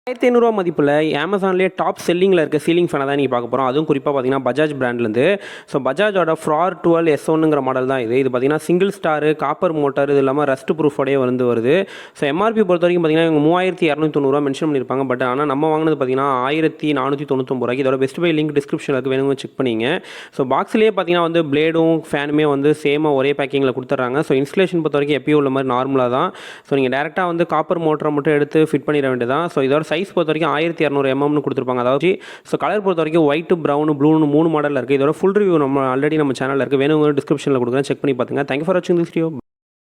ரூ. 1500 மதிப்பில் அமேசான்லேயே டாப் செல்லிங்கில் இருக்க சீலிங் ஃபேனை தான் நீங்கள் பார்க்க போகிறோம். அதுவும் குறிப்பாக பார்த்தீங்கன்னா பஜாஜ் பிராண்ட்லேருந்து. ஸோ பஜாஜோட ஃப்ரார் 12 S1ங்கிற மாடல் தான் இது பார்த்தீங்கன்னா சிங்கிள் ஸ்டாரு காப்பர் மோட்டார், இது இல்லாமல் ரஸ்ட் ப்ரூஃபோடய வருது. ஸோ எம்ஆர்பி பொறுத்த வரைக்கும் பார்த்தீங்கன்னா இவங்க 3290 மென்ஷன் பண்ணியிருப்பாங்க. பட் ஆனால் நம்ம வாங்கினது பார்த்தீங்கன்னா 1499 ரூபாய்க்கு. இதோட பெஸ்ட் பை லிங்க் டிஸ்கிரிப்ஷனில் இருக்குது, வேணுங்க செக் பண்ணிங்க. ஸோ பாக்ஸ்லேயே பார்த்தீங்கன்னா பிளேடும் ஃபேனுமே சேமாக ஒரே பேக்கிங்கில் கொடுத்துட்றாங்க. ஸோ இன்ஸ்டலேஷன் பொறுத்த வரைக்கும் எப்பயும் உள்ள மாதிரி நார்மலாக தான். ஸோ நீங்கள் டேரெக்டாக காப்பர் மோட்டரை மட்டும் எடுத்து ஃபிட் பண்ணிட வேண்டியதான். ஸோ இதோட சைஸ் பொறுத்த வரைக்கும் 1200 mm கொடுத்துருப்பாங்க. அதாவது ஸோ கலர் பொறுத்த வரைக்கும் ஒயிட், ப்ரௌன், ப்ளூன்னு 3 மாடலில் இருக்குது. இதோட ஃபுல் ரிவ்யூ நம்ம ஆல்ரெடி நம்ம சேனலில் இருக்குது, வேணுங்க டிஸ்கிரிப்ஷனில் கொடுக்குறேன், செக் பண்ணி பார்த்துங்க. தேங்க்யூ ஃபார் வாட்சிங் திஸ் வீடியோ.